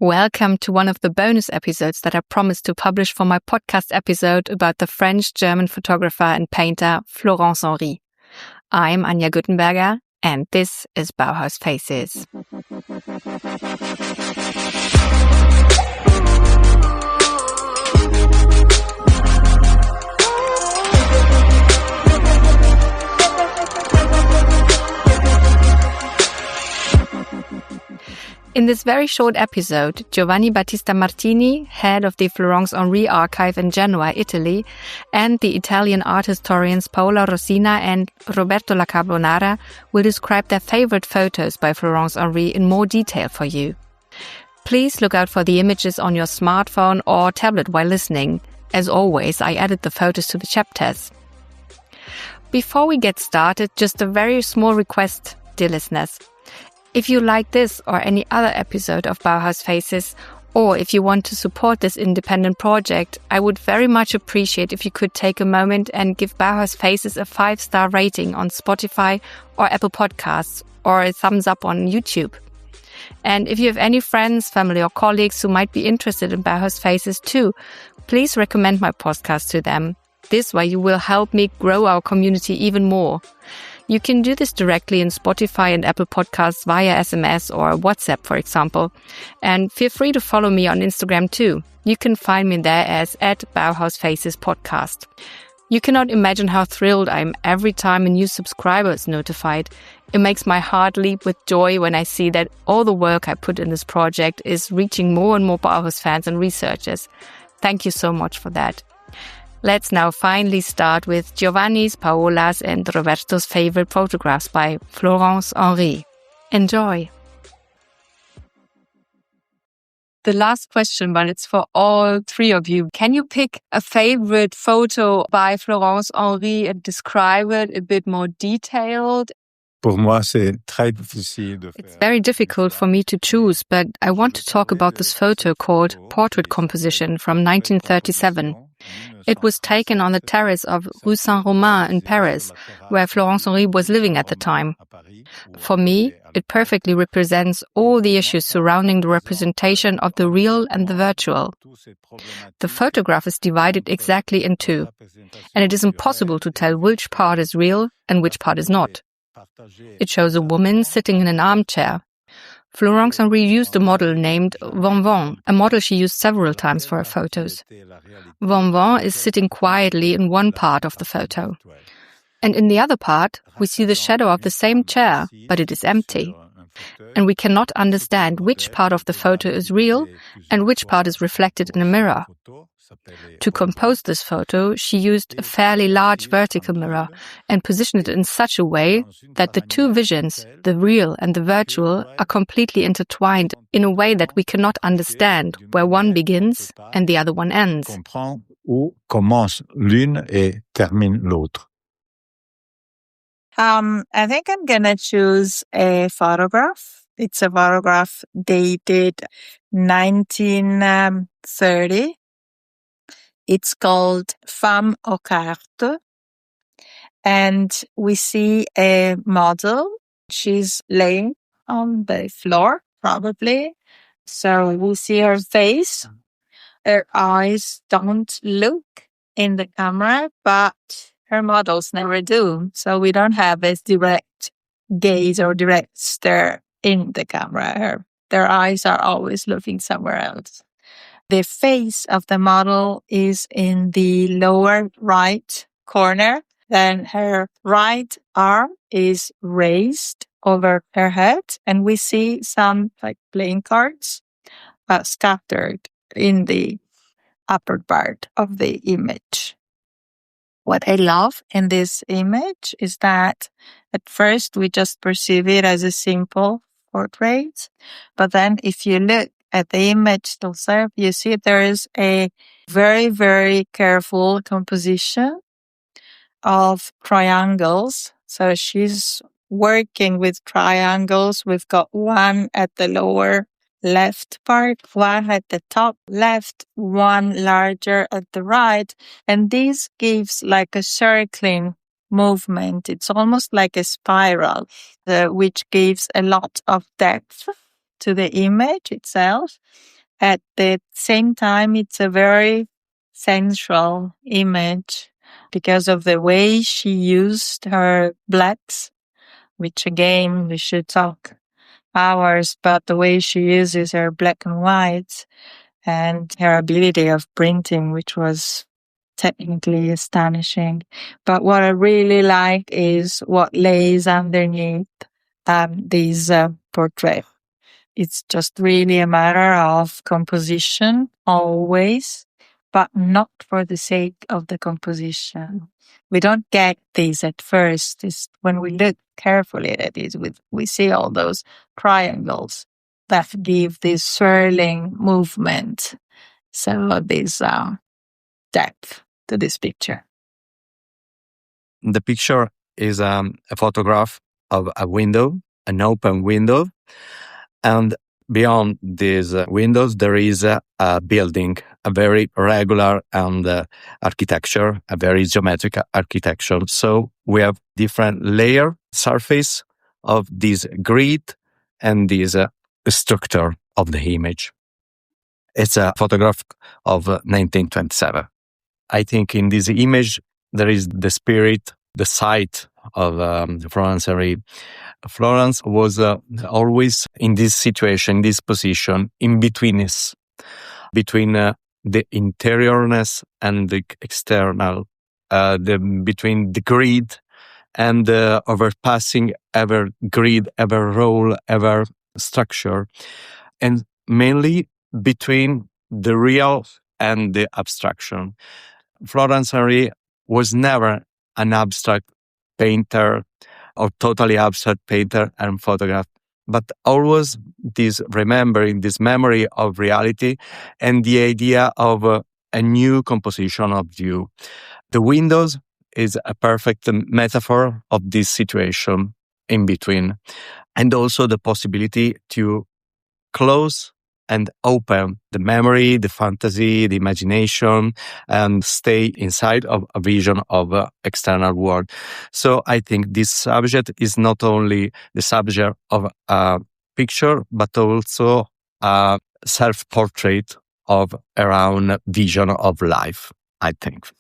Welcome to one of the bonus episodes that I promised to publish for my podcast episode about the French-German photographer and painter Florence Henry. I'm Anja Guttenberger, and this is Bauhaus Faces. In this very short episode, Giovanni Battista Martini, head of the Florence Henry Archive in Genoa, Italy, and the Italian art historians Paola Rosina and Roberto La Carbonara will describe their favorite photos by Florence Henry in more detail for you. Please look out for the images on your smartphone or tablet while listening. As always, I added the photos to the chapters. Before we get started, just a very small request, dear listeners. If you like this or any other episode of Bauhaus Faces, or if you want to support this independent project, I would very much appreciate if you could take a moment and give Bauhaus Faces a 5-star rating on Spotify or Apple Podcasts, or a thumbs up on YouTube. And if you have any friends, family or colleagues who might be interested in Bauhaus Faces too, please recommend my podcast to them. This way you will help me grow our community even more. You can do this directly in Spotify and Apple Podcasts via SMS or WhatsApp, for example. And feel free to follow me on Instagram too. You can find me there as @BauhausFacesPodcast. You cannot imagine how thrilled I am every time a new subscriber is notified. It makes my heart leap with joy when I see that all the work I put in this project is reaching more and more Bauhaus fans and researchers. Thank you so much for that. Let's now finally start with Giovanni's, Paola's and Roberto's favorite photographs by Florence Henry. Enjoy! The last question, but it's for all three of you. Can you pick a favorite photo by Florence Henry and describe it a bit more detailed? It's very difficult for me to choose, but I want to talk about this photo called Portrait Composition from 1937. It was taken on the terrace of Rue Saint-Romain in Paris, where Florence Henry was living at the time. For me, it perfectly represents all the issues surrounding the representation of the real and the virtual. The photograph is divided exactly in two, and it is impossible to tell which part is real and which part is not. It shows a woman sitting in an armchair. Florence Henry used a model named Van Van, a model she used several times for her photos. Van Van is sitting quietly in one part of the photo. And in the other part, we see the shadow of the same chair, but it is empty. And we cannot understand which part of the photo is real and which part is reflected in a mirror. To compose this photo, she used a fairly large vertical mirror and positioned it in such a way that the two visions, the real and the virtual, are completely intertwined in a way that we cannot understand where one begins and the other one ends. I think I'm gonna choose a photograph. It's a photograph dated 1930. It's called Femme aux cartes. And we see a model. She's laying on the floor, probably. So we see her face. Her eyes don't look in the camera, but her models never do. So we don't have a direct gaze or direct stare in the camera. Their eyes are always looking somewhere else. The face of the model is in the lower right corner. Then her right arm is raised over her head. And we see some playing cards scattered in the upper part of the image. What I love in this image is that at first we just perceive it as a simple portrait. But then if you look at the image itself, you see there is a very, very careful composition of triangles. So she's working with triangles. We've got one at the lower left part, one at the top left, one larger at the right. And this gives like a circling movement. It's almost like a spiral, which gives a lot of depth to the image itself. At the same time, it's a very sensual image because of the way she used her blacks, which again, we should talk hours about the way she uses her black and whites and her ability of printing, which was technically astonishing. But what I really like is what lays underneath these portraits. It's just really a matter of composition always, but not for the sake of the composition. We don't get these at first. It's when we look carefully at it, we see all those triangles that give this swirling movement. So this depth to this picture. The picture is a photograph of a window, an open window. And beyond these windows, there is a building, a very regular and architecture, a very geometric architecture. So we have different layer surface of this grid and this structure of the image. It's a photograph of 1927. I think in this image, there is the spirit, the sight of Florence Henry. Florence was always in this situation, in this position, in betweenness, between the interiorness and the external, between the grid and the overpassing ever grid, ever role, ever structure, and mainly between the real and the abstraction. Florence Henry was never an abstract painter or totally abstract painter and photographer, but always this remembering, this memory of reality and the idea of a new composition of view. The windows is a perfect metaphor of this situation in between, and also the possibility to close and open the memory, the fantasy, the imagination, and stay inside of a vision of external world. So I think this subject is not only the subject of a picture, but also a self-portrait of her own vision of life, I think.